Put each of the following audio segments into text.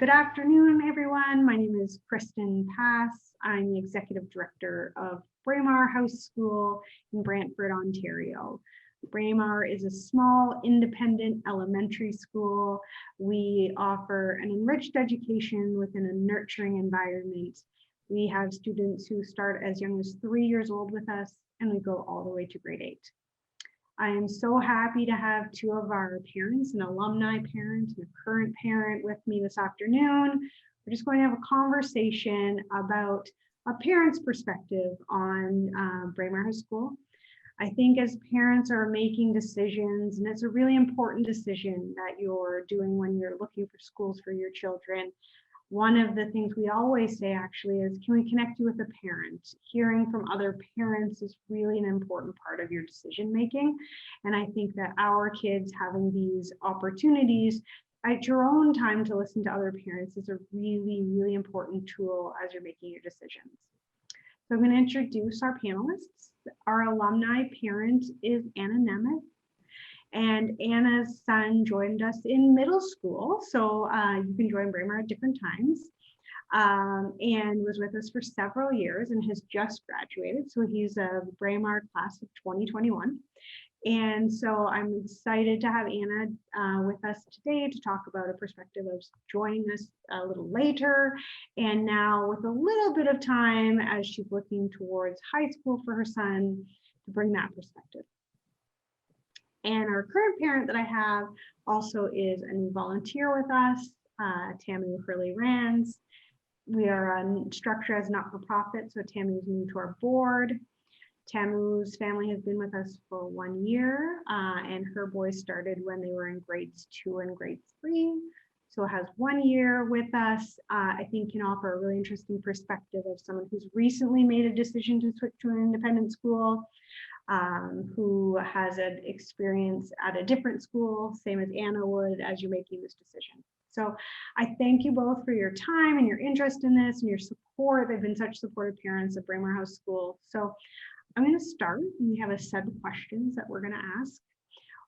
Good afternoon, everyone. My name is Kristen Pass. I'm the Executive Director of Braemar House School in Brantford, Ontario. Braemar is a small independent elementary school. We offer an enriched education within a nurturing environment. We have students who start as young as 3 years old with us, and we go all the way to grade 8. I am so happy to have two of our parents, an alumni parent and a current parent, with me this afternoon. We're just going to have a conversation about a parent's perspective on Braemar High School. I think as parents are making decisions, and it's a really important decision that you're doing when you're looking for schools for your children, one of the things we always say actually is, can we connect you with a parent? Hearing from other parents is really an important part of your decision making. And I think that our kids having these opportunities at your own time to listen to other parents is a really, really important tool as you're making your decisions. So I'm going to introduce our panelists. Our alumni parent is Anna Nemeth. And Anna's son joined us in middle school, so you can join Braemar at different times, and was with us for several years and has just graduated. So he's a Braemar class of 2021. And so I'm excited to have Anna with us today to talk about a perspective of joining us a little later, and now with a little bit of time as she's looking towards high school for her son to bring that perspective. And our current parent that I have also is a new volunteer with us, Tammy Hurley-Rands. We are a structure as not-for-profit, so Tammy is new to our board. Tamu's family has been with us for 1 year, and her boys started when they were in grades 2 and grade 3. So has 1 year with us. I think can offer a really interesting perspective of someone who's recently made a decision to switch to an independent school, who has an experience at a different school, same as Anna would, as you're making this decision. So I thank you both for your time and your interest in this and your support. They've been such supportive parents of Braemar House School. So I'm going to start, and we have a set of questions that we're going to ask.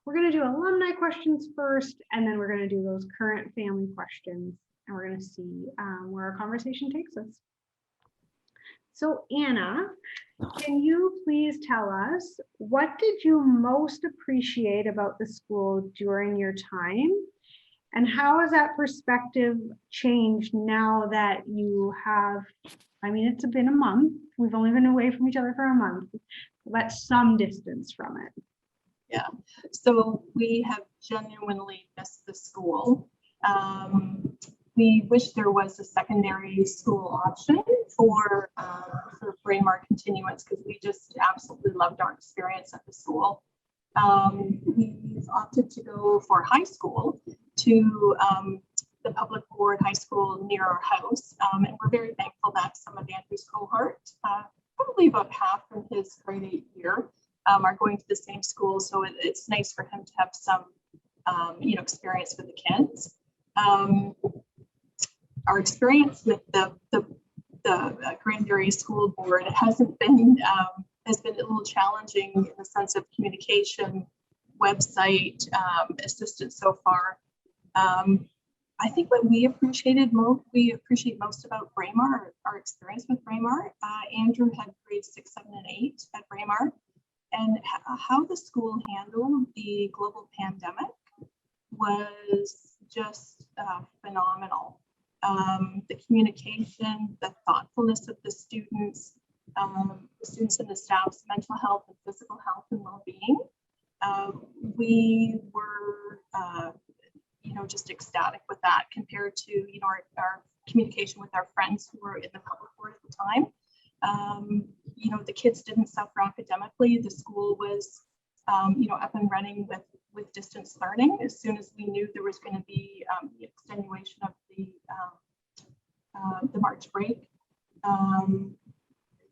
We're going to do alumni questions first, and then we're going to do those current family questions, and we're going to see where our conversation takes us. So Anna, can you please tell us, what did you most appreciate about the school during your time? And how has that perspective changed now that you have, I mean, it's been a month. We've only been away from each other for a month, but some distance from it. Yeah, so we have genuinely missed the school. We wish there was a secondary school option for Braemar continuance, because we just absolutely loved our experience at the school. We've opted to go for high school to the public board high school near our house, and we're very thankful that some of Andrew's cohort, probably about half from his grade 8 year, are going to the same school. So it's nice for him to have some experience with the kids. Our experience with the Granbury School Board has been a little challenging in the sense of communication, website, assistance so far. I think what we appreciate most about Braemar, our experience with Braemar. Andrew had grades 6, 7, and 8 at Braemar, and how the school handled the global pandemic was just phenomenal. The communication, the thoughtfulness of the students and the staff's mental health and physical health and well-being. We were, just ecstatic with that compared to, our communication with our friends who were in the public board at the time. The kids didn't suffer academically. The school was, up and running with distance learning as soon as we knew there was going to be the extenuation of the March break.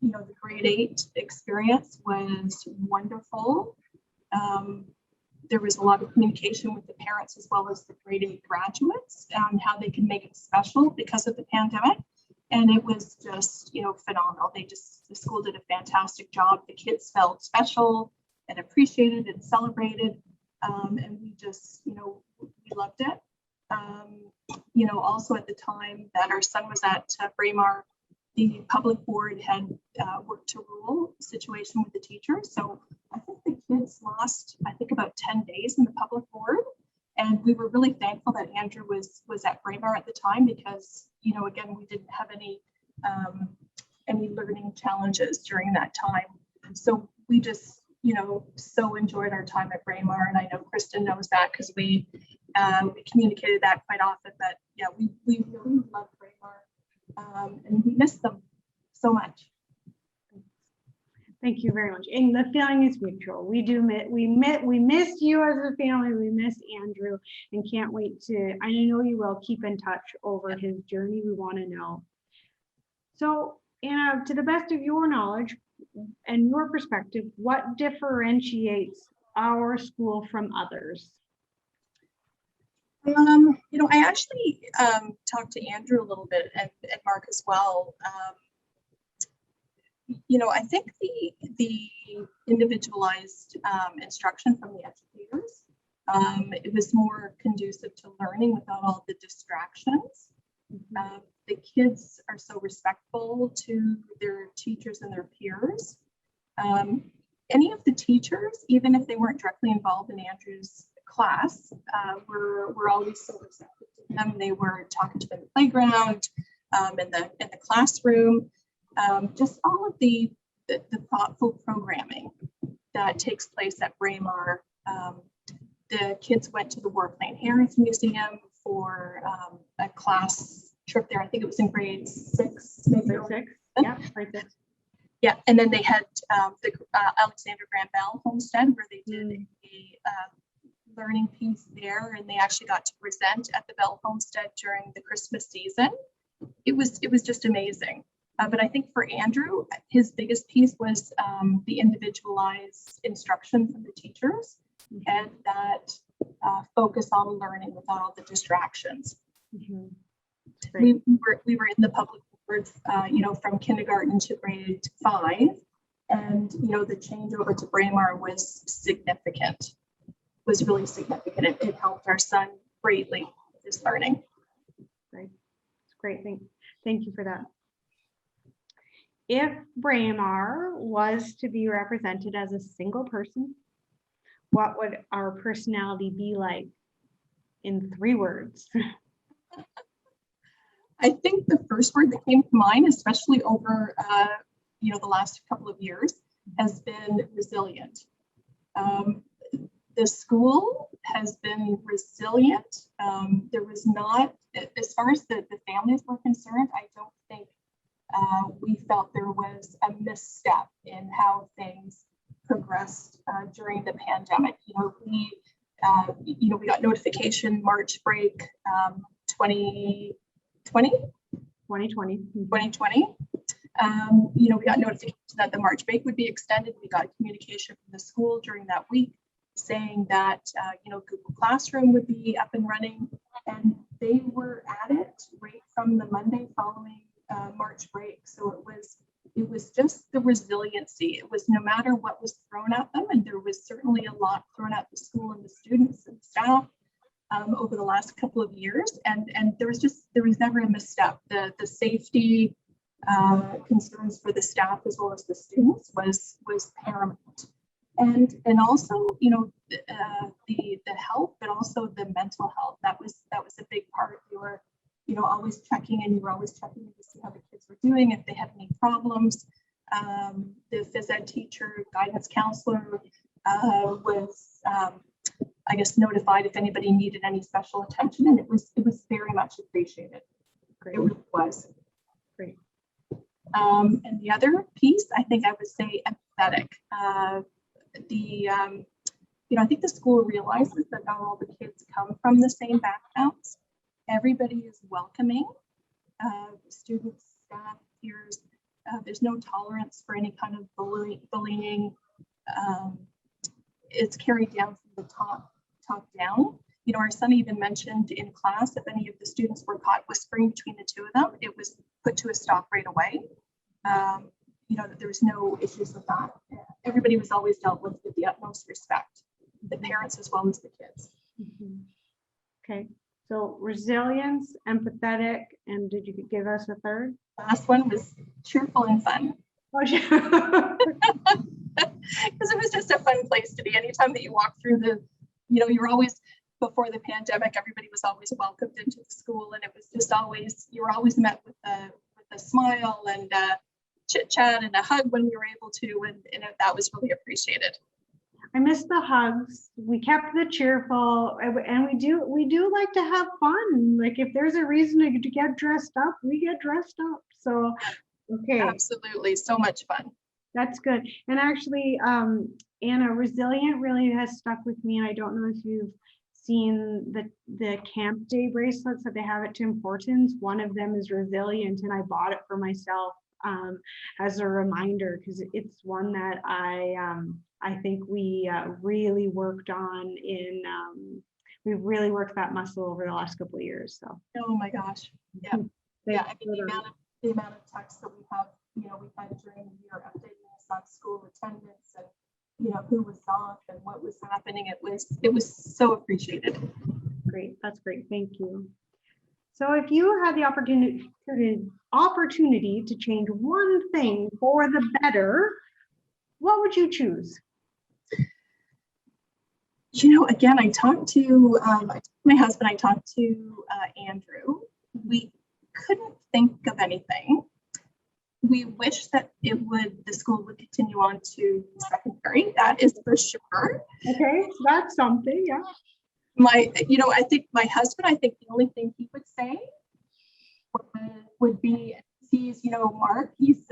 The grade 8 experience was wonderful. There was a lot of communication with the parents as well as the grade 8 graduates on how they can make it special because of the pandemic. And it was just, phenomenal. The school did a fantastic job. The kids felt special and appreciated and celebrated. And we just, we loved it. Also at the time that our son was at Braemar, the public board had worked to rule the situation with the teachers. So I think the kids lost, about 10 days in the public board. And we were really thankful that Andrew was at Braemar at the time because, again, we didn't have any learning challenges during that time. So we just, so enjoyed our time at Braemar. And I know Kristen knows that because we communicated that quite often. But yeah, we really love Braemar and we miss them so much. Thank you very much. And the feeling is mutual. We miss you as a family. We miss Andrew and can't wait to, I know you will keep in touch over his journey. We want to know. So, Anna, to the best of your knowledge and your perspective, what differentiates our school from others? I actually talked to Andrew a little bit and Mark as well. I think the individualized instruction from the educators, it was more conducive to learning without all the distractions. The kids are so respectful to their teachers and their peers. Any of the teachers, even if they weren't directly involved in Andrew's class, were always so receptive to them. They were talking to them in the playground, in the classroom. Just all of the thoughtful programming that takes place at Braemar. The kids went to the Warplane Harris Museum for a class trip there. I think it was in grade 6, maybe. Grade 6, yeah, grade 6. Yeah, and then they had the Alexander Graham Bell homestead where they did a learning piece there, and they actually got to present at the Bell homestead during the Christmas season. It was just amazing. But I think for Andrew, his biggest piece was the individualized instruction from the teachers and that focus on learning without all the distractions. We were in the public board, from kindergarten to grade 5, and the changeover to Braemar was significant. Was really significant. It helped our son greatly with his learning. Great, it's great. Thank you for that. If Braemar was to be represented as a single person, what would our personality be like in 3 words? I think the first word that came to mind, especially over the last couple of years, has been resilient. The school has been resilient. There was not, as far as the families were concerned, I don't think we felt there was a misstep in how things progressed during the pandemic. We got notification March break 2020. We got notification that the March break would be extended. We got communication from the school during that week saying that Google Classroom would be up and running, and they were at it right from the Monday following March break. So it was just the resiliency. It was no matter what was thrown at them, and there was certainly a lot thrown at the school and the students and staff over the last couple of years, and there was never a misstep. The safety concerns for the staff as well as the students was paramount, and also the health, but also the mental health. That was a big part. You were always checking in. You were always checking in to see how the kids were doing, if they had any problems. The phys ed teacher, guidance counselor was notified if anybody needed any special attention, and it was very much appreciated. Great. It really was. Great. And the other piece, I think I would say empathetic. I think the school realizes that not all the kids come from the same backgrounds. Everybody is welcoming, students, staff, peers. There's no tolerance for any kind of bullying. It's carried down from the top down. Our son even mentioned in class, if any of the students were caught whispering between the 2 of them, it was put to a stop right away. That there was no issues with that. Everybody was always dealt with the utmost respect, the parents as well as the kids. Okay. So resilience, empathetic, and did you give us a third? Last one was cheerful and fun. Oh, yeah. Because it was just a fun place to be. Anytime that you walk through you're always, before the pandemic, everybody was always welcomed into the school, and it was just always, you were always met with a smile and chit chat and a hug when we were able to, and that was really appreciated. I miss the hugs. We kept the cheerful, and we do like to have fun. Like if there's a reason to get dressed up, we get dressed up. So, okay. Absolutely, so much fun. That's good. And actually, Anna, resilient really has stuck with me. And I don't know if you've seen the Camp Day bracelets that they have at Tim Hortons. One of them is resilient, and I bought it for myself as a reminder, because it's one that I think we really worked on we've really worked that muscle over the last couple of years. So. Oh my gosh. Yeah. Yeah. I mean, the amount of texts that we have, we've had during the year updating us on school attendance and, who was off and what was happening. It was so appreciated. Great. That's great. Thank you. So if you had the opportunity to change one thing for the better, what would you choose? Again, I talked to my husband, I talked to Andrew. We couldn't think of anything. We wish that the school would continue on to secondary. That is for sure. Okay, so that's something, yeah. I think my husband, the only thing he would say would be, he's, Mark, he's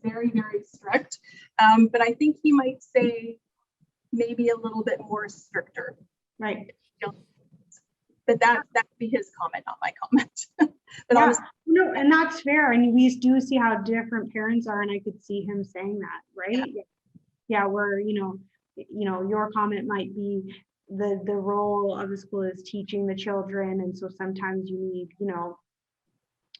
very, very strict. But I think he might say maybe a little bit more stricter. Right. But that'd be his comment, not my comment. But yeah, no, and that's fair. And we do see how different parents are, and I could see him saying that, right? Yeah, where your comment might be the role of the school is teaching the children, and so sometimes you need a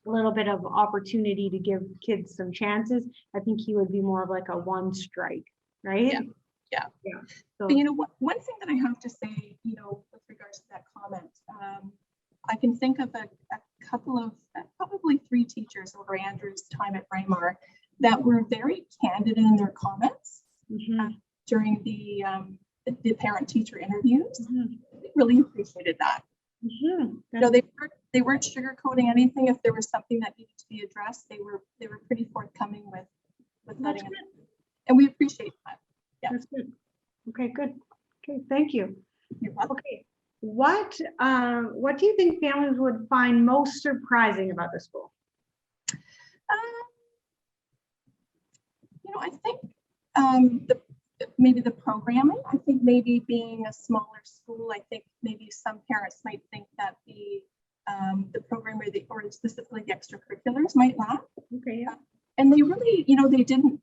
little bit of opportunity to give kids some chances. I think he would be more of like a one strike, right? Yeah. So, but one thing that I have to say, with regards to that comment, I can think of a couple of probably 3 teachers over Andrew's time at Braemar that were very candid in their comments during the parent-teacher interviews. They really appreciated that. They weren't sugarcoating anything. If there was something that needed to be addressed, they were pretty forthcoming with letting it, and we appreciate that. Yeah. That's good. Okay, good. Okay, thank you. You're welcome. Okay, what do you think families would find most surprising about the school? I think maybe the programming. I think maybe being a smaller school, I think maybe some parents might think that the program or specifically the extracurriculars might lack. Okay, yeah. And they really, they didn't.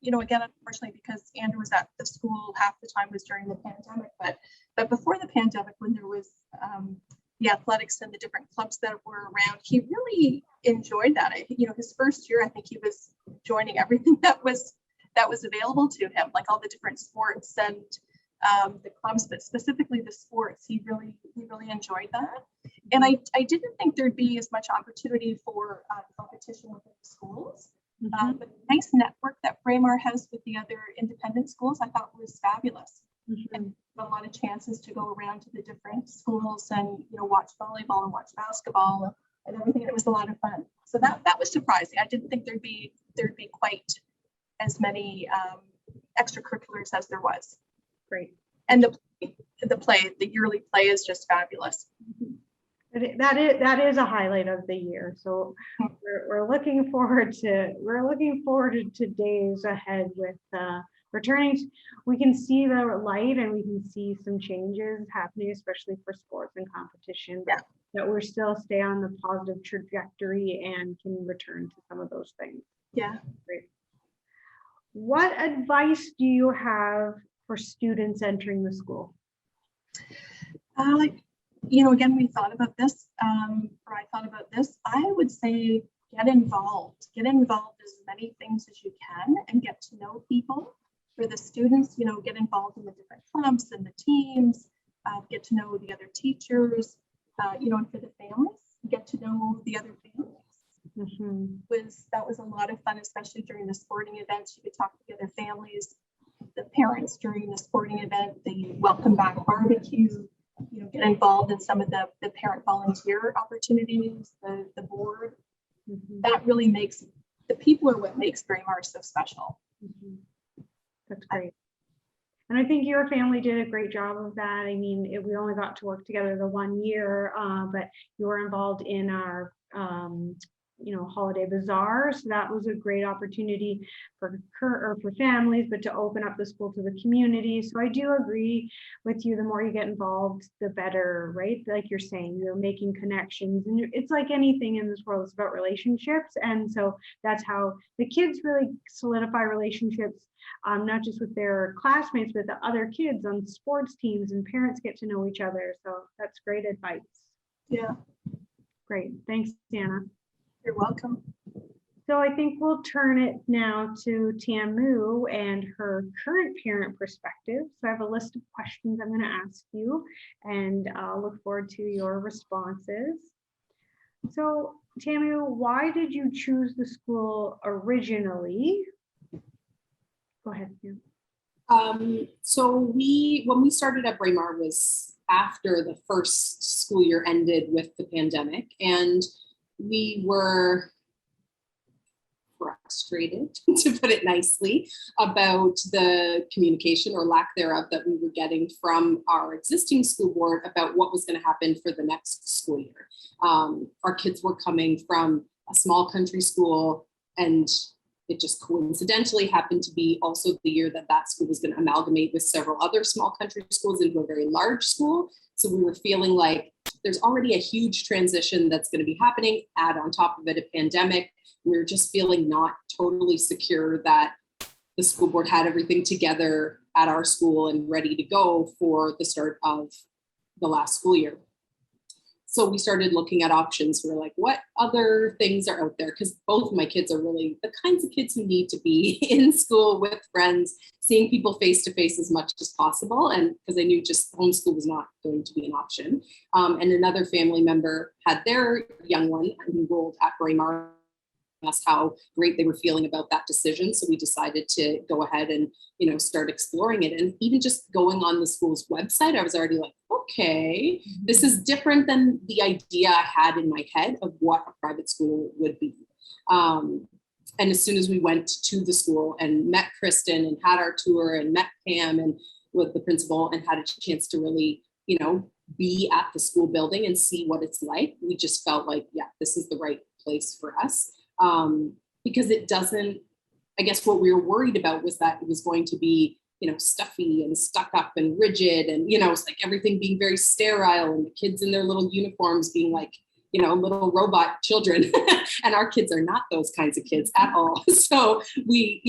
Again, unfortunately, because Andrew was at the school half the time was during the pandemic, but before the pandemic, when there was the athletics and the different clubs that were around, he really enjoyed that. His first year, I think he was joining everything that was available to him, like all the different sports and the clubs, but specifically the sports. He really enjoyed that. And I didn't think there'd be as much opportunity for competition within the schools. But the nice network that Braemar has with the other independent schools, I thought was fabulous. And a lot of chances to go around to the different schools and watch volleyball and watch basketball and everything. It was a lot of fun. So that was surprising. I didn't think there'd be quite as many extracurriculars as there was. Great. And the yearly play is just fabulous. That is a highlight of the year. So we're looking forward to days ahead with returning. We can see the light and we can see some changes happening, especially for sports and competition. Yeah. That we're still stay on the positive trajectory and can return to some of those things. Yeah. Great. What advice do you have for students entering the school? Again, we thought about this, or I thought about this. I would say get involved as many things as you can and get to know people. For the students, get involved in the different clubs and the teams, get to know the other teachers. and for the families, get to know the other families. That was a lot of fun, especially during the sporting events. You could talk to the other families, the parents during the sporting event, the welcome back barbecue, get involved in some of the parent volunteer opportunities, the board. That really makes, the people are what makes Braemar so special. That's great. And I think your family did a great job of that. I mean, we only got to work together the 1 year, but you were involved in our holiday bazaar. So that was a great opportunity for families, but to open up the school to the community. So I do agree with you. The more you get involved, the better, right? Like you're saying, you're making connections, and it's like anything in this world, it's about relationships. And so that's how the kids really solidify relationships, not just with their classmates, but the other kids on sports teams, and parents get to know each other. So that's great advice. Yeah. Great. Thanks, Anna. You're welcome. So I think we'll turn it now to Tamu and her current parent perspective. So I have a list of questions I'm going to ask you, and I'll look forward to your responses. So Tamu, why did you choose the school originally? Go ahead, Tamu. So when we started at Braemar was after the first school year ended with the pandemic, and we were frustrated, to put it nicely, about the communication or lack thereof that we were getting from our existing school board about what was going to happen for the next school year. Our kids were coming from a small country school, and it just coincidentally happened to be also the year that school was going to amalgamate with several other small country schools into a very large school. So we were feeling like there's already a huge transition that's going to be happening. Add on top of it a pandemic. We were just feeling not totally secure that the school board had everything together at our school and ready to go for the start of the last school year. So we started looking at options. We were like, what other things are out there? Because both of my kids are really the kinds of kids who need to be in school with friends, seeing people face to face as much as possible. And because I knew just homeschool was not going to be an option. And another family member had their young one enrolled at Braemar, asked how great they were feeling about that decision. So we decided to go ahead and, start exploring it. And even just going on the school's website, I was already like, okay, this is different than the idea I had in my head of what a private school would be. And as soon as we went to the school and met Kristen and had our tour and met Pam and with the principal and had a chance to really, be at the school building and see what it's like, we just felt like, yeah, this is the right place for us. Because it doesn't, I guess what we were worried about was that it was going to be, stuffy and stuck up and rigid and, it's like everything being very sterile and the kids in their little uniforms being like, little robot children. And our kids are not those kinds of kids at all. So we,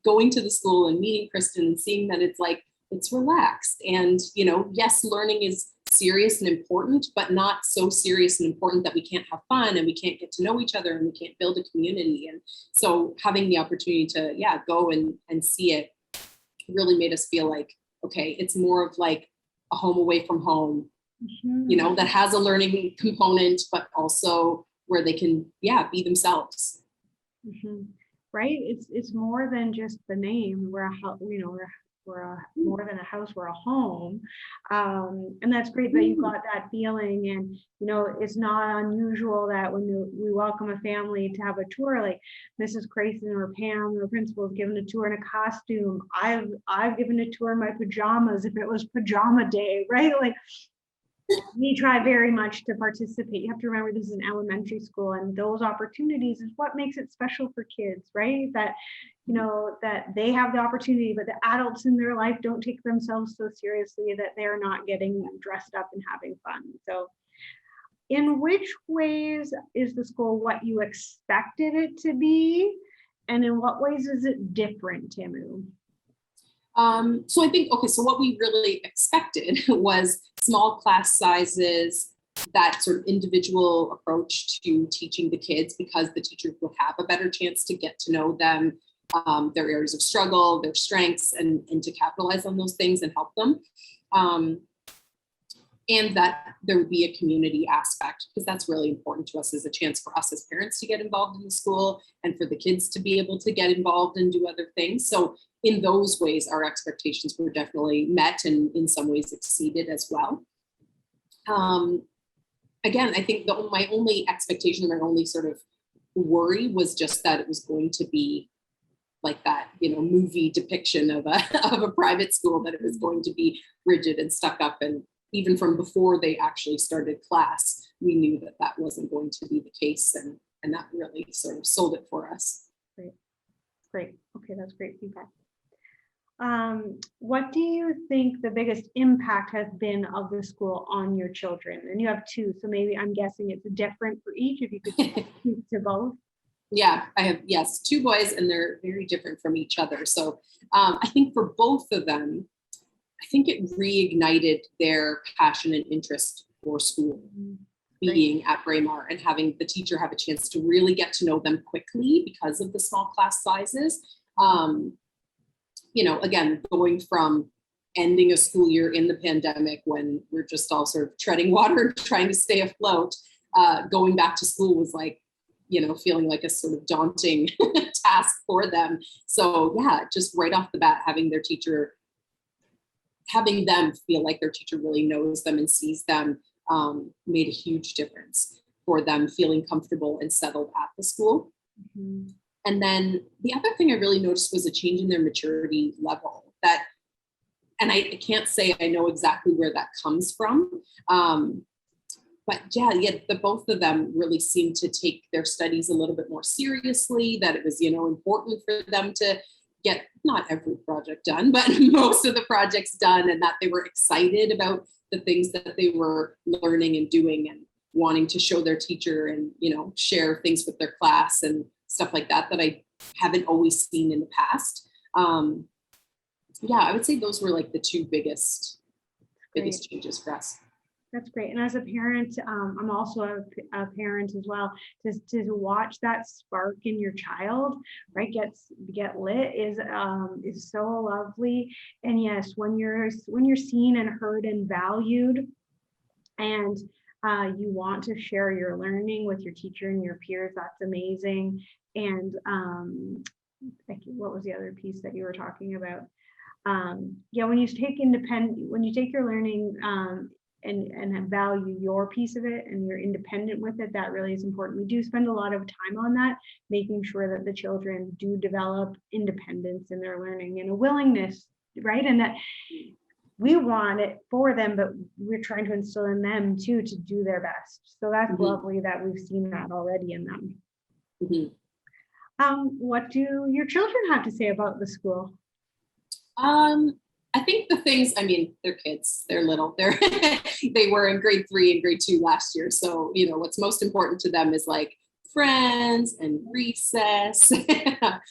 going to the school and meeting Kristen and seeing that it's like, it's relaxed. And, yes, learning is serious and important, but not so serious and important that we can't have fun and we can't get to know each other and we can't build a community. And so having the opportunity to, go and see it really made us feel like, okay, it's more of like a home away from home, that has a learning component, but also where they can, be themselves. Right. It's more than just the name. We're more than a house, we're a home. And that's great that you got that feeling. And, it's not unusual that when we welcome a family to have a tour, like Mrs. Grayson or Pam, the principal, has given a tour in a costume. I've given a tour in my pajamas if it was pajama day, right? Like, we try very much to participate. You have to remember this is an elementary school, and those opportunities is what makes it special for kids, right? That, that they have the opportunity, but the adults in their life don't take themselves so seriously that they're not getting dressed up and having fun. So in which ways is the school what you expected it to be? And in what ways is it different, Tamu? So I think, so what we really expected was small class sizes, that sort of individual approach to teaching the kids, because the teachers would have a better chance to get to know them, their areas of struggle, their strengths, and to capitalize on those things and help them. and that there would be a community aspect, because that's really important to us as a chance for us as parents to get involved in the school and for the kids to be able to get involved and do other things. So in those ways, our expectations were definitely met and in some ways exceeded as well. Again, I think my only expectation, my only sort of worry was just that it was going to be like that, movie depiction of a private school, that it was going to be rigid and stuck up. And even from before they actually started class, we knew that that wasn't going to be the case. And that really sort of sold it for us. Great. Okay, that's great feedback. What do you think the biggest impact has been of the school on your children? And you have two, so maybe I'm guessing it's different for each, if you could speak to both. Yeah, I have, yes, two boys, and they're very different from each other. So I think for both of them, I think it reignited their passion and interest for school, being at Braemar and having the teacher have a chance to really get to know them quickly because of the small class sizes. Again, going from ending a school year in the pandemic when we're just all sort of treading water, trying to stay afloat, going back to school was like, feeling like a sort of daunting task for them. So yeah, just right off the bat, having them feel like their teacher really knows them and sees them made a huge difference for them feeling comfortable and settled at the school. Mm-hmm. And then the other thing I really noticed was a change in their maturity level and I can't say I know exactly where that comes from. But the both of them really seemed to take their studies a little bit more seriously, that it was, important for them to get not every project done, but most of the projects done, and that they were excited about the things that they were learning and doing and wanting to show their teacher and, share things with their class and stuff like that I haven't always seen in the past. I would say those were like the two biggest changes for us. That's great. And as a parent, I'm also a parent as well. To watch that spark in your child, right, get lit is so lovely. And yes, when you're seen and heard and valued, and you want to share your learning with your teacher and your peers, that's amazing. And what was the other piece that you were talking about? When you take your learning and value your piece of it and you're independent with it, that really is important. We do spend a lot of time on that, making sure that the children do develop independence in their learning and a willingness, right? And that we want it for them, but we're trying to instill in them too to do their best. So that's lovely that we've seen that already in them. What do your children have to say about the school? I think the things, they're kids, they're little, they were in grade 3 and grade 2 last year. So, what's most important to them is like friends and recess. But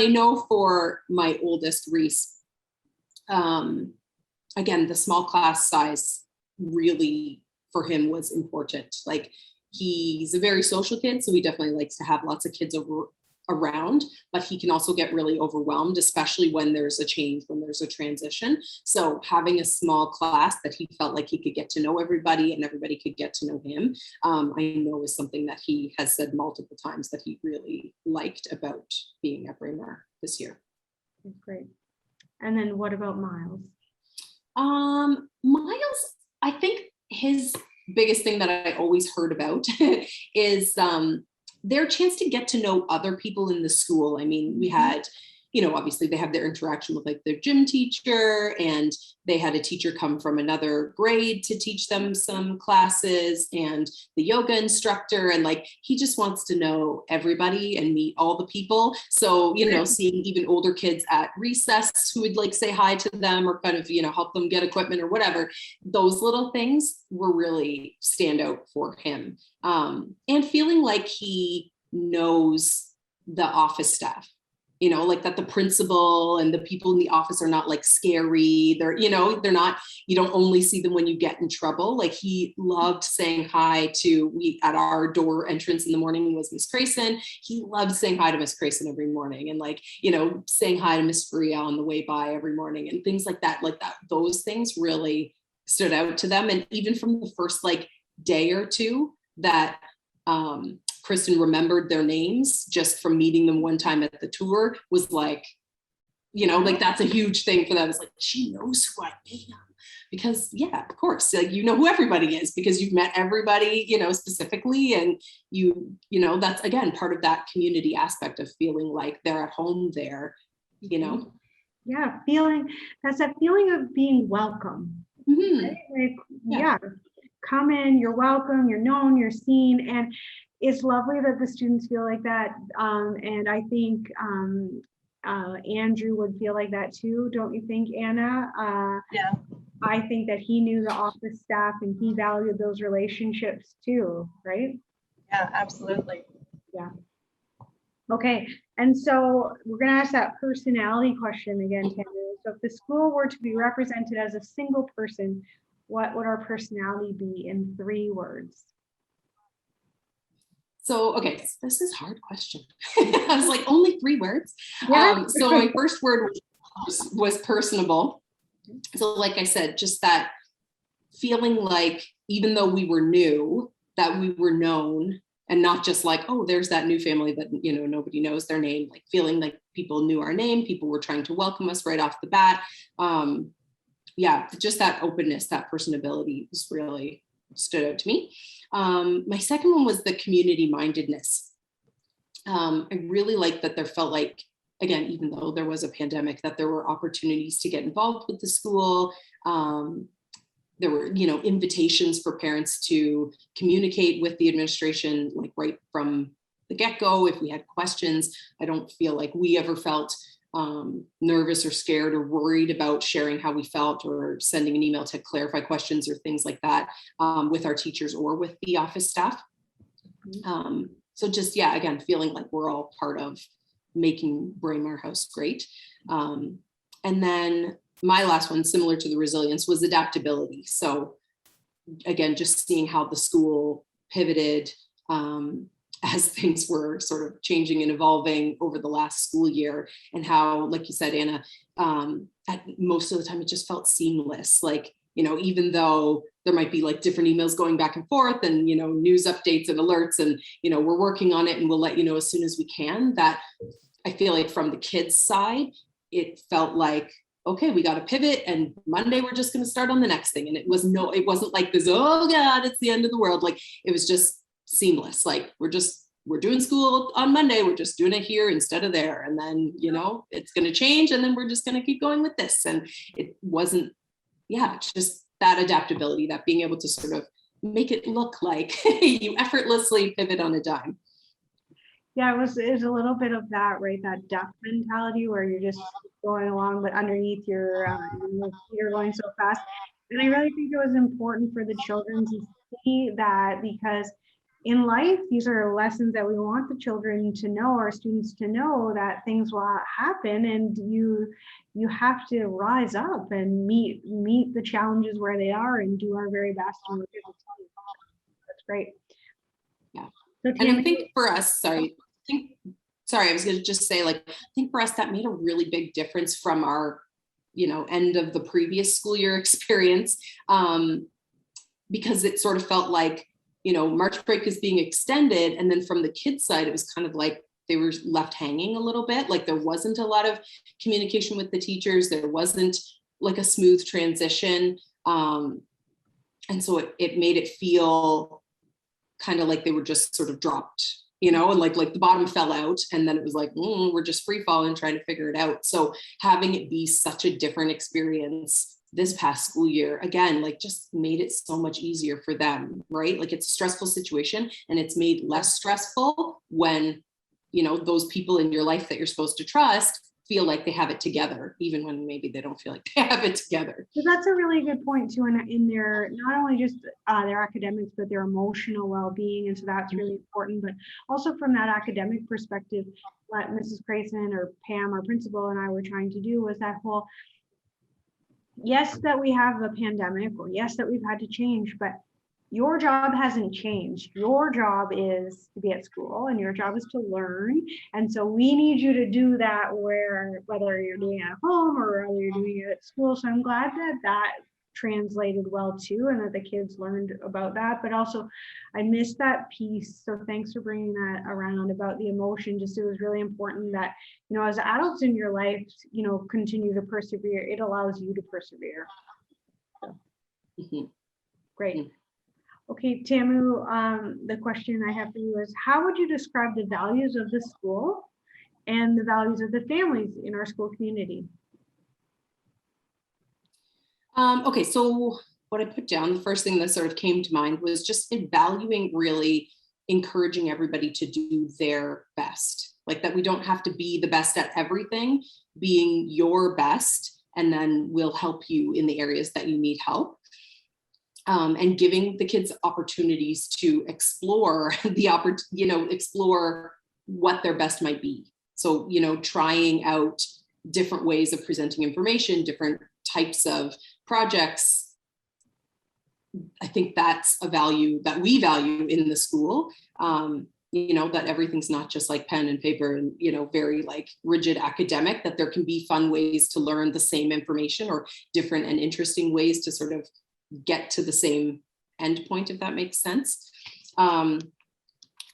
I know for my oldest, Reese, again, the small class size really for him was important. Like he's a very social kid, so he definitely likes to have lots of kids around, but he can also get really overwhelmed, especially when there's a change, when there's a transition. So having a small class that he felt like he could get to know everybody and everybody could get to know him, I know is something that he has said multiple times that he really liked about being at Braemar this year. That's great. And then what about Miles? Miles, I think his biggest thing that I always heard about is their chance to get to know other people in the school. We had, obviously they have their interaction with like their gym teacher, and they had a teacher come from another grade to teach them some classes, and the yoga instructor, and like he just wants to know everybody and meet all the people. So, seeing even older kids at recess who would like say hi to them or kind of, help them get equipment or whatever, those little things were really stand out for him. And feeling like he knows the office staff, like that the principal and the people in the office are not like scary. They're not, you don't only see them when you get in trouble. Like he loved saying hi at our door entrance in the morning was Miss Crayson. He loved saying hi to Miss Crayson every morning, and like, saying hi to Miss Faria on the way by every morning and things like that. Those things really stood out to them. And even from the first like day or two that Kristen remembered their names just from meeting them one time at the tour, was like, you know, like that's a huge thing for them. It's like, she knows who I am. Because yeah, of course, like, you know who everybody is because you've met everybody, you know, specifically. And you know, that's again, part of that community aspect of feeling like they're at home there, you know? Yeah, that's that feeling of being welcome. Mm-hmm. Right? Like, yeah, come in, you're welcome, you're known, you're seen. And it's lovely that the students feel like that. And I think Andrew would feel like that too, don't you think, Anna? Yeah. I think that he knew the office staff and he valued those relationships too, right? Yeah, absolutely. Yeah. Okay, and so we're going to ask that personality question again, Tamara. So if the school were to be represented as a single person, what would our personality be in 3 words? So, okay, this is a hard question. I was like, only 3 words. Yeah. So my first word was personable. So like I said, just that feeling like even though we were new, that we were known, and not just like, oh, there's that new family that, you know, nobody knows their name, like feeling like people knew our name, people were trying to welcome us right off the bat. Yeah, just that openness, that personability was really stood out to me. My second one was the community mindedness. I really liked that there felt like, again, even though there was a pandemic, that there were opportunities to get involved with the school. There were, you know, invitations for parents to communicate with the administration, like right from the get-go. If we had questions, I don't feel like we ever felt nervous or scared or worried about sharing how we felt or sending an email to clarify questions or things like that with our teachers or with the office staff. So just, yeah, again, feeling like we're all part of making Braemar House great. And then my last one, similar to the resilience, was adaptability. So again, just seeing how the school pivoted as things were sort of changing and evolving over the last school year, and how, like you said, Anna, at most of the time it just felt seamless. Like, you know, even though there might be like different emails going back and forth and, you know, news updates and alerts, and, you know, we're working on it and we'll let you know as soon as we can, that I feel like from the kids' side, it felt like, okay, we got to pivot, and Monday we're just going to start on the next thing. And it wasn't like this, oh God, it's the end of the world. Like, it was just seamless. Like, we're doing school on Monday. We're just doing it here instead of there. And then, you know, it's going to change, and then we're just going to keep going with this. And it wasn't, yeah, just that adaptability, that being able to sort of make it look like you effortlessly pivot on a dime. Yeah, it was a little bit of that, right? That duck mentality where you're just going along, but underneath you're going so fast. And I really think it was important for the children to see that, because in life, these are lessons that we want the children to know, our students to know, that things will happen, and you have to rise up and meet the challenges where they are and do our very best to work as a team. That's great. Yeah. So, and I think for us, I was going to just say, like, I think for us that made a really big difference from our, you know, end of the previous school year experience, because it sort of felt like, you know, March break is being extended. And then from the kids' side, it was kind of like they were left hanging a little bit. Like, there wasn't a lot of communication with the teachers. There wasn't like a smooth transition. And so it made it feel kind of like they were just sort of dropped, you know, and like the bottom fell out, and then it was like, we're just free falling, trying to figure it out. So having it be such a different experience this past school year, again, like, just made it so much easier for them, right? Like, it's a stressful situation, and it's made less stressful when, you know, those people in your life that you're supposed to trust feel like they have it together, even when maybe they don't feel like they have it together. So that's a really good point too, in their, not only just their academics, but their emotional well-being. And so that's really important, but also from that academic perspective, what Mrs. Grayson or Pam, our principal, and I were trying to do was that whole, yes, that we have a pandemic, or yes, that we've had to change, but your job hasn't changed. Your job is to be at school, and your job is to learn. And so we need you to do that whether you're doing it at home or whether you're doing it at school. So I'm glad that translated well too, and that the kids learned about that. But also I missed that piece, so thanks for bringing that around about the emotion. Just, it was really important that, you know, as adults in your life, you know, continue to persevere. It allows you to persevere. So, great. Okay, Tamu, the question I have for you is, how would you describe the values of the school and the values of the families in our school community? Okay, so what I put down, the first thing that sort of came to mind was just valuing, really encouraging everybody to do their best. Like that we don't have to be the best at everything, being your best, and then we'll help you in the areas that you need help. And giving the kids opportunities to explore explore what their best might be. So, you know, trying out different ways of presenting information, different types of projects. I think that's a value that we value in the school. You know, that everything's not just like pen and paper and, you know, very like rigid academic, that there can be fun ways to learn the same information, or different and interesting ways to sort of get to the same end point, if that makes sense. And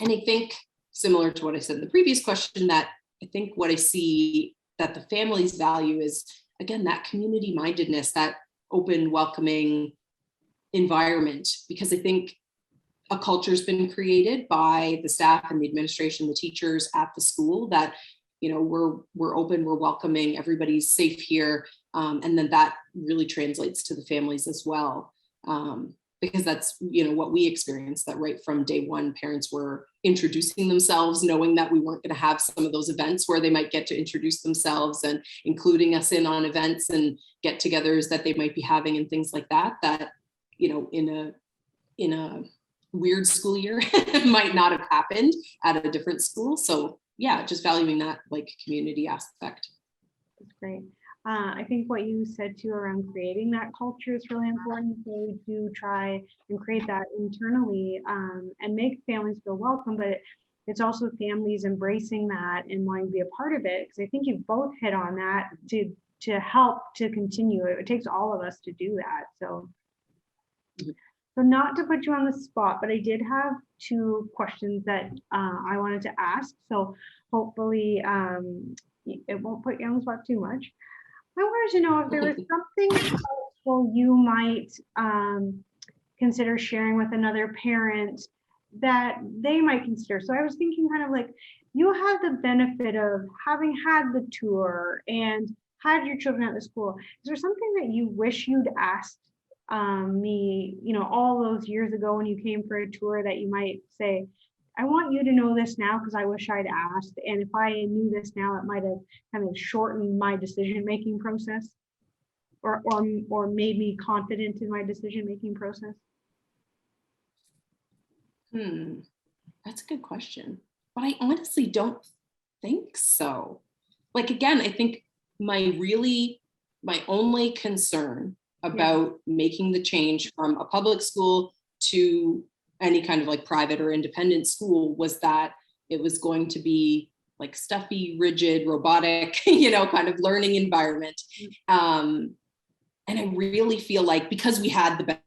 I think, similar to what I said in the previous question, that I think what I see that the families value is, again, that community mindedness, that open, welcoming environment, because I think a culture has been created by the staff and the administration, the teachers at the school, that, you know, we're open, we're welcoming, everybody's safe here. And then that really translates to the families as well. Because that's, you know, what we experienced, that right from day one, parents were introducing themselves, knowing that we weren't going to have some of those events where they might get to introduce themselves, and including us in on events and get-togethers that they might be having and things like that, that, you know, in a weird school year might not have happened at a different school. So yeah, just valuing that like community aspect. That's great. I think what you said too around creating that culture is really important. So we do try and create that internally, and make families feel welcome, but it's also families embracing that and wanting to be a part of it. Because I think you've both hit on that to help to continue. It takes all of us to do that. So not to put you on the spot, but I did have two questions that I wanted to ask. So hopefully it won't put you on the spot too much. I wanted to know if there was something helpful you might consider sharing with another parent that they might consider. So I was thinking kind of like, you have the benefit of having had the tour and had your children at the school. Is there something that you wish you'd asked me, you know, all those years ago when you came for a tour, that you might say, I want you to know this now because I wish I'd asked, and if I knew this now, it might have kind of shortened my decision-making process, or made me confident in my decision-making process? That's a good question, but I honestly don't think so. Like, again, I think my only concern about making the change from a public school to any kind of like private or independent school was that it was going to be like stuffy, rigid, robotic, you know, kind of learning environment. And I really feel like, because we had the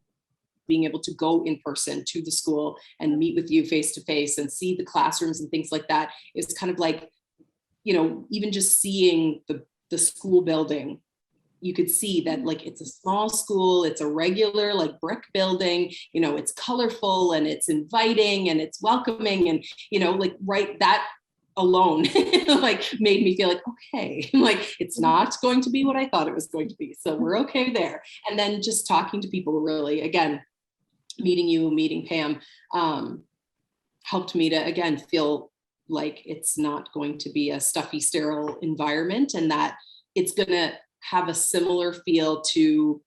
being able to go in person to the school and meet with you face to face and see the classrooms and things like that, is kind of like, you know, even just seeing the school building, you could see that like it's a small school, it's a regular like brick building, you know, it's colorful and it's inviting and it's welcoming, and, you know, like right, that alone like made me feel like, okay, like it's not going to be what I thought it was going to be. So we're okay there. And then just talking to people, really, again, meeting you, meeting Pam, helped me to, again, feel like it's not going to be a stuffy, sterile environment, and that it's going to have a similar feel to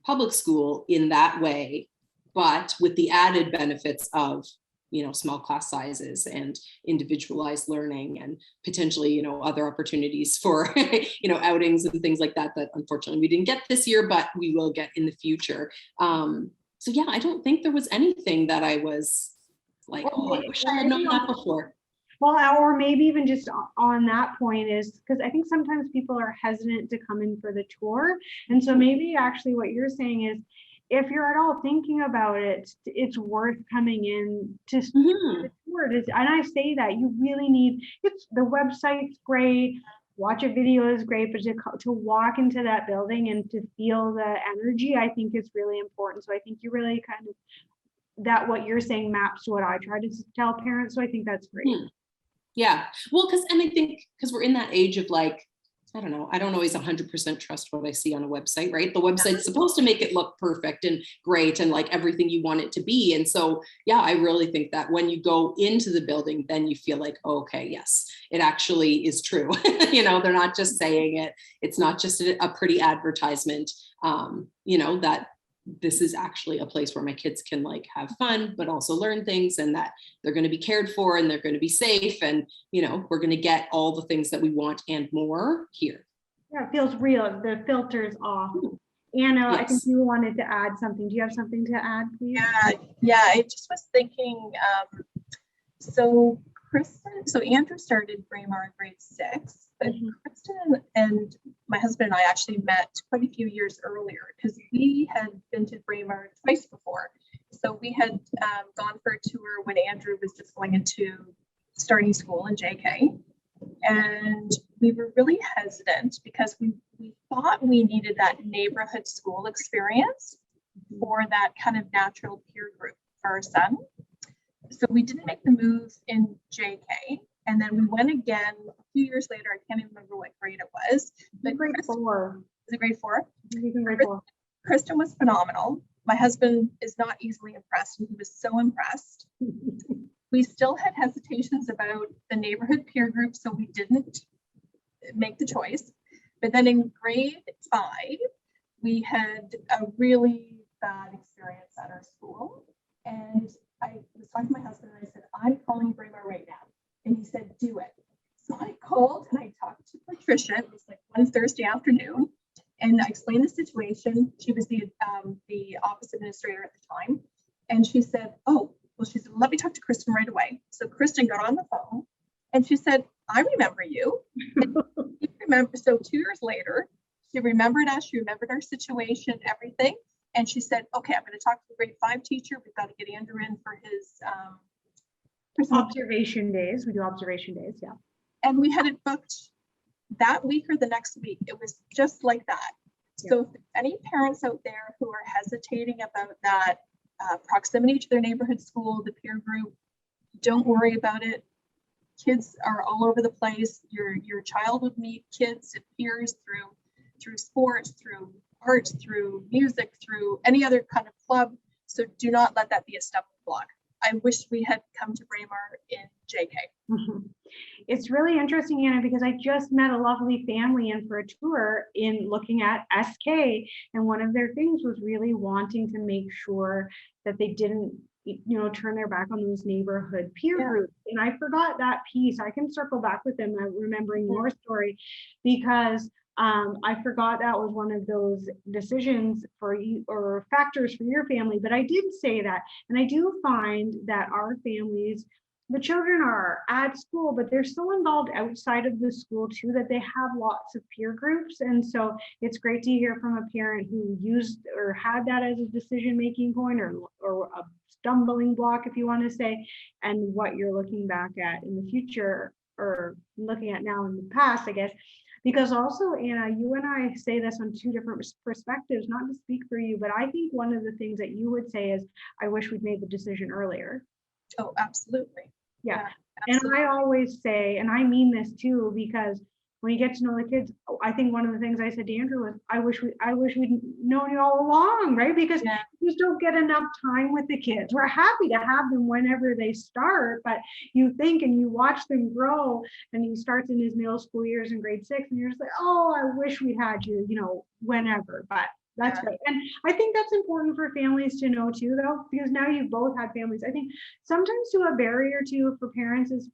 public school in that way, but with the added benefits of, you know, small class sizes and individualized learning, and potentially, you know, other opportunities for, you know, outings and things like that, that unfortunately we didn't get this year, but we will get in the future. So yeah, I don't think there was anything that I was like, oh, I wish I had known that before. Well, or maybe even just on that point is because I think sometimes people are hesitant to come in for the tour. And so maybe actually what you're saying is if you're at all thinking about it, it's worth coming in to the tour. And I say that you really need, it's the website's great. Watch a video is great, but to walk into that building and to feel the energy, I think is really important. So I think you really kind of, that what you're saying maps to what I try to tell parents. So I think that's great. Yeah. Well, and I think because we're in that age of like, I don't always 100% trust what I see on a website, right? The website's supposed to make it look perfect and great and like everything you want it to be. And so, yeah, I really think that when you go into the building, then you feel like, oh, okay, yes, it actually is true. They're not just saying it. It's not just a pretty advertisement, that this is actually a place where my kids can like have fun, but also learn things, and that they're going to be cared for and they're going to be safe. And, we're going to get all the things that we want and more here. Yeah, it feels real. The filter's off. Anna, yes. I think you wanted to add something. Do you have something to add, please? Yeah. I just was thinking, so Andrew started Braemar in grade 6, but Kristen and my husband and I actually met quite a few years earlier because we had been to Braemar twice before. So we had gone for a tour when Andrew was just going into starting school in JK. And we were really hesitant because we thought we needed that neighborhood school experience for that kind of natural peer group for our son. So we didn't make the move in JK. And then we went again a few years later. I can't even remember what grade it was. But grade 4. Was it grade 4? Grade 4. Kristen was phenomenal. My husband is not easily impressed, and he was so impressed. We still had hesitations about the neighborhood peer group, so we didn't make the choice. But then in grade 5, we had a really bad experience at our school. And I was talking to my husband and I said, I'm calling Braemar right now. And he said, do it. So I called and I talked to Patricia. It was like one Thursday afternoon. And I explained the situation. She was the office administrator at the time. And she said, she said, let me talk to Kristen right away. So Kristen got on the phone and she said, I remember you. So 2 years later, she remembered us. She remembered our situation, everything. And she said, okay, I'm going to talk to the grade 5 teacher. We've got to get Andrew in for his observation days. We do observation days, yeah. And we had it booked that week or the next week. It was just like that. Yeah. So if any parents out there who are hesitating about that proximity to their neighborhood school, the peer group, don't worry about it. Kids are all over the place. Your child would meet kids and peers through sports, through art, through music, through any other kind of club. So do not let that be a stumbling block. I wish we had come to Braemar in JK. It's really interesting, Anna, because I just met a lovely family in for a tour in looking at SK. And one of their things was really wanting to make sure that they didn't, turn their back on those neighborhood peer groups. And I forgot that piece. I can circle back with them, remembering your story, because I forgot that was one of those decisions for you or factors for your family, but I did say that. And I do find that our families, the children are at school, but they're so involved outside of the school too, that they have lots of peer groups. And so it's great to hear from a parent who used or had that as a decision-making point or a stumbling block, if you want to say, and what you're looking back at in the future or looking at now in the past, I guess. Because also, Anna, you and I say this on two different perspectives, not to speak for you, but I think one of the things that you would say is, I wish we'd made the decision earlier. Oh, absolutely. Yeah. Absolutely. And I always say, and I mean this too, because when you get to know the kids, I think one of the things I said to Andrew was, I wish we'd known you all along, right? Because you just don't get enough time with the kids. We're happy to have them whenever they start, but you think and you watch them grow, and he starts in his middle school years in grade 6, and you're just like, oh, I wish we had you, whenever, but that's great. And I think that's important for families to know too, though, because now you've both had families. I think sometimes too, a barrier too for parents is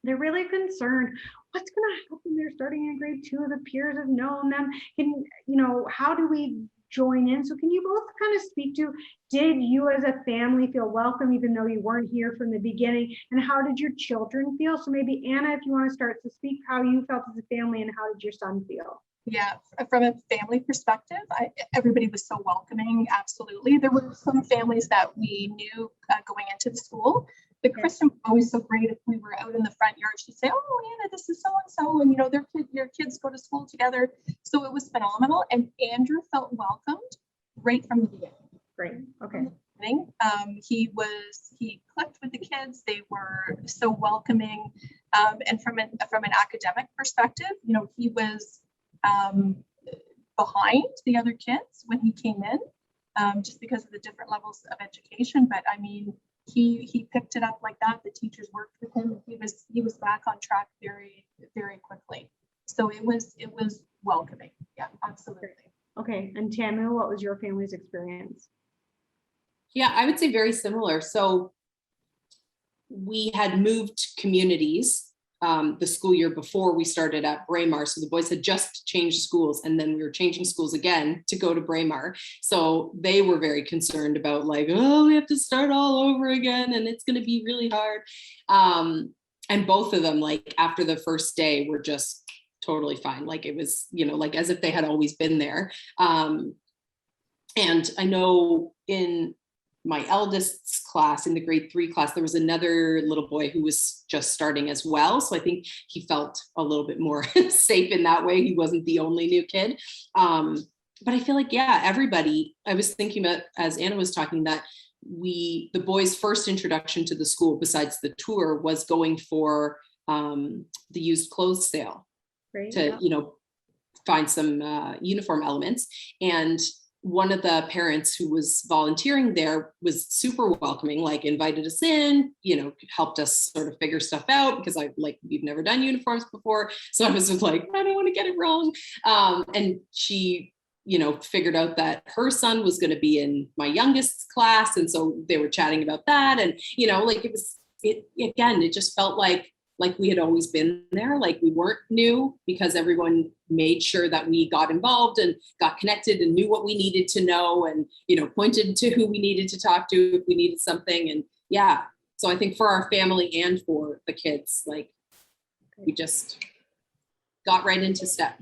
they're really concerned. What's going to happen? They're starting in grade 2. The peers have known them. How do we join in. So can you both kind of speak to, did you as a family feel welcome even though you weren't here from the beginning? And how did your children feel? So maybe Anna, if you want to start to speak how you felt as a family and how did your son feel? Yeah, from a family perspective, everybody was so welcoming. Absolutely. There were some families that we knew going into the school, but Kristen was always so great. If we were out in the front yard, she'd say, "Oh, Anna, this is so-and-so. And, you know, your kids go to school together." So it was phenomenal. And Andrew felt welcomed right from the beginning. Great. Okay. He clicked with the kids. They were so welcoming. And from an academic perspective, you know, he was behind the other kids when he came in, just because of the different levels of education. But I mean, he picked it up like that. The teachers worked with him. He was back on track very, very quickly. So it was welcoming. Yeah, absolutely. Okay. And Tamu, what was your family's experience? Yeah, I would say very similar. So we had moved communities the school year before we started at Braemar. So the boys had just changed schools, and then we were changing schools again to go to Braemar. So they were very concerned about like, oh, we have to start all over again and it's going to be really hard. And both of them, like after the first day, were just totally fine. Like it was, you know, like as if they had always been there. And I know in my eldest's class, in the grade 3 class, there was another little boy who was just starting as well. So I think he felt a little bit more safe in that way. He wasn't the only new kid. But I feel like, yeah, everybody, I was thinking about, as Anna was talking, that the boys' first introduction to the school, besides the tour, was going for the used clothes sale. Great, to, you know, find some uniform elements. And one of the parents who was volunteering there was super welcoming, like invited us in, you know, helped us sort of figure stuff out because we've never done uniforms before. So I was just like, I don't want to get it wrong. And she, you know, figured out that her son was going to be in my youngest class. And so they were chatting about that. And, you know, like it just felt like we had always been there, like we weren't new, because everyone made sure that we got involved and got connected and knew what we needed to know, and, you know, pointed to who we needed to talk to if we needed something. And yeah, so I think for our family and for the kids, like we just got right into step.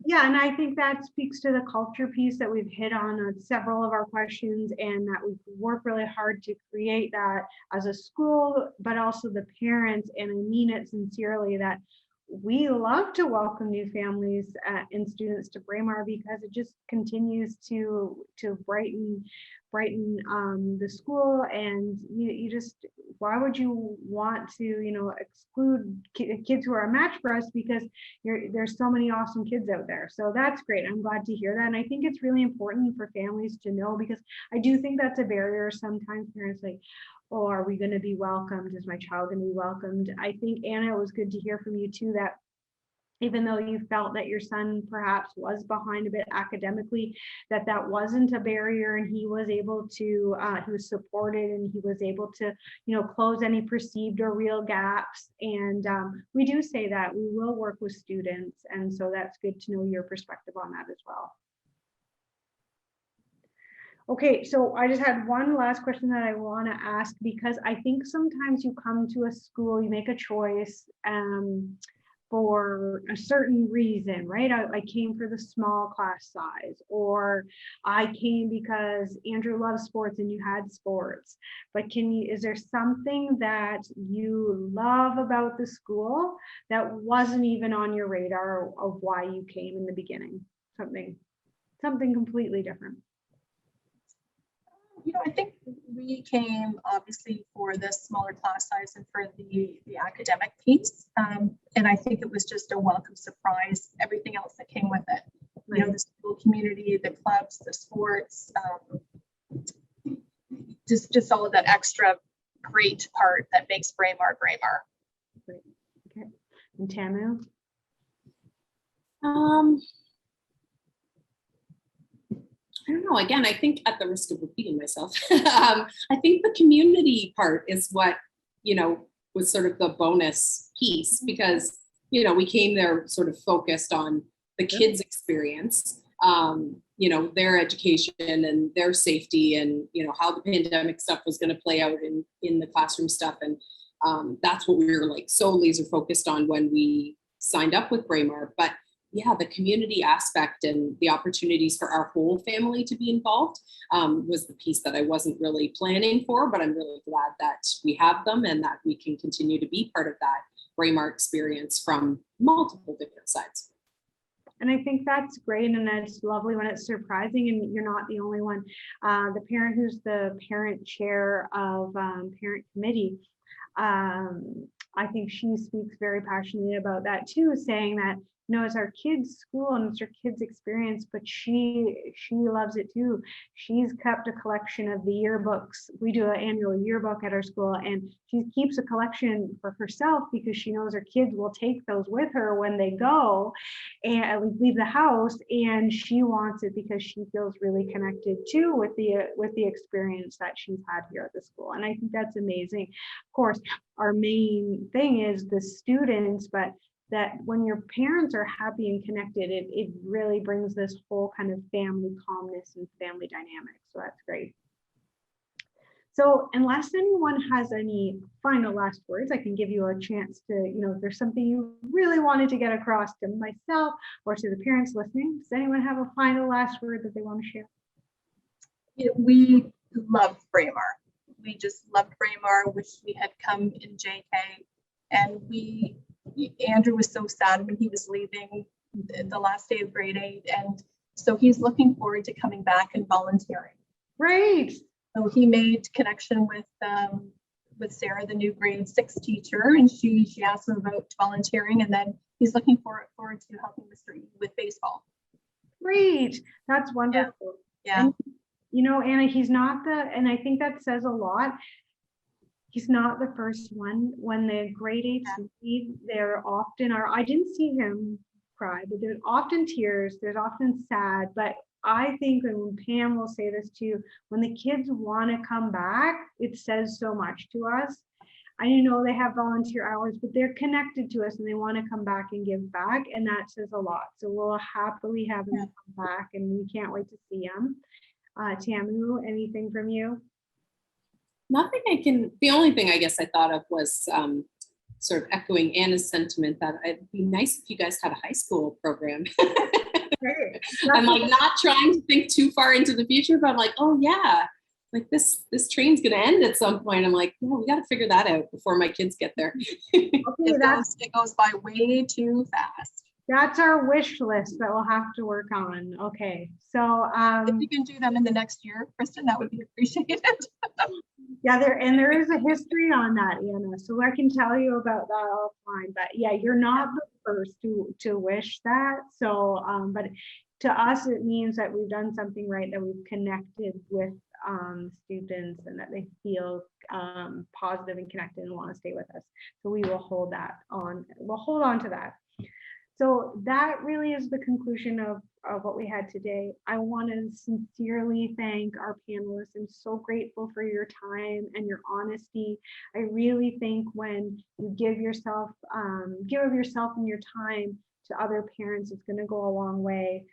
Yeah, and I think that speaks to the culture piece that we've hit on several of our questions, and that we've worked really hard to create that as a school, but also the parents. And I mean it sincerely that we love to welcome new families and students to Braemar, because it just continues to brighten the school. And you just, why would you want to, you know, exclude kids who are a match for us, because there's so many awesome kids out there. So that's great. I'm glad to hear that. And I think it's really important for families to know, because I do think that's a barrier. Sometimes parents like, oh, are we going to be welcomed? Is my child going to be welcomed? I think, Anna, it was good to hear from you too, that even though you felt that your son perhaps was behind a bit academically, that wasn't a barrier, and he was able to, he was supported, and he was able to, you know, close any perceived or real gaps. And we do say that we will work with students. And so that's good to know your perspective on that as well. Okay, so I just had one last question that I want to ask, because I think sometimes you come to a school, you make a choice for a certain reason, right? I came for the small class size, or I came because Andrew loves sports and you had sports. But is there something that you love about the school that wasn't even on your radar of why you came in the beginning? Something completely different. You know, I think we came obviously for the smaller class size and for the academic piece. And I think it was just a welcome surprise, everything else that came with it. Right. You know, the school community, the clubs, the sports, just all of that extra great part that makes Braemar. Great. Okay. And Tamu? I don't know. Again, I think, at the risk of repeating myself, I think the community part is what, you know, was sort of the bonus piece, because, you know, we came there sort of focused on the kids' experience. you know, their education and their safety, and, you know, how the pandemic stuff was going to play out in the classroom stuff. And that's what we were like so laser focused on when we signed up with Braemar. But yeah, the community aspect and the opportunities for our whole family to be involved was the piece that I wasn't really planning for, but I'm really glad that we have them and that we can continue to be part of that Braemar experience from multiple different sides. And I think that's great, and it's lovely when it's surprising, and you're not the only one. The parent who's the parent chair of parent committee, I think she speaks very passionately about that too, saying that, you know, it's our kids' school and it's our kids' experience, but she loves it too. She's kept a collection of the yearbooks. We do an annual yearbook at our school, and she keeps a collection for herself because she knows her kids will take those with her when they go and leave the house, and she wants it because she feels really connected too with the experience that she's had here at the school. And I think that's amazing. Of course, our main thing is the students, but that when your parents are happy and connected, it really brings this whole kind of family calmness and family dynamic. So that's great. So unless anyone has any final last words, I can give you a chance to, you know, if there's something you really wanted to get across to myself or to the parents listening, does anyone have a final last word that they want to share? You know, we loved Braemar. We just loved Braemar, wish we had come in JK. And Andrew was so sad when he was leaving the last day of grade 8. And so he's looking forward to coming back and volunteering. Great. So he made connection with Sarah, the new grade 6 teacher, and she asked him about volunteering, and then he's looking forward to helping Mr. E with baseball. Great. That's wonderful. Yeah. And, you know, Anna, he's not and I think that says a lot. He's not the first one. When the grade 8s leave, there often are, I didn't see him cry, but there's often tears, there's often sad, but I think, and Pam will say this too, when the kids want to come back, it says so much to us. I know they have volunteer hours, but they're connected to us and they want to come back and give back, and that says a lot. So we'll happily have them come back, and we can't wait to see them. Tamu, anything from you? Nothing the only thing I guess I thought of was sort of echoing Anna's sentiment that it'd be nice if you guys had a high school program. I'm like not trying to think too far into the future, but I'm like, oh yeah, like this train's gonna end at some point. I'm like, no, we got to figure that out before my kids get there. It goes by way too fast. That's our wish list that we'll have to work on. Okay, so if you can do them in the next year, Kristen, that would be appreciated. Yeah, there is a history on that, Anna, so I can tell you about that offline. But yeah, you're not the first to wish that. So but to us it means that we've done something right, that we've connected with students, and that they feel positive and connected and want to stay with us. So we will hold that on. We'll hold on to that. So that really is the conclusion of what we had today. I want to sincerely thank our panelists. I'm so grateful for your time and your honesty. I really think when you give of yourself and your time to other parents, it's going to go a long way.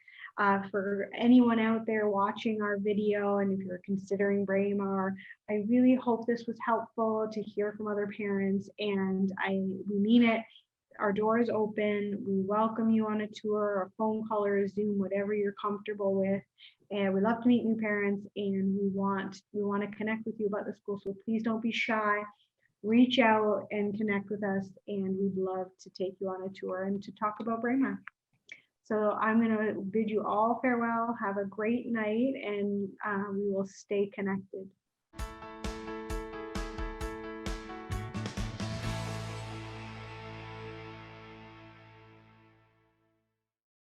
For anyone out there watching our video, and if you're considering Braemar, I really hope this was helpful to hear from other parents, and we mean it. Our door is open. We welcome you on a tour, a phone call, or a Zoom, whatever you're comfortable with. And we love to meet new parents, and we want to connect with you about the school. So please don't be shy. Reach out and connect with us, and we'd love to take you on a tour and to talk about Braemar. So I'm going to bid you all farewell. Have a great night, and we will stay connected.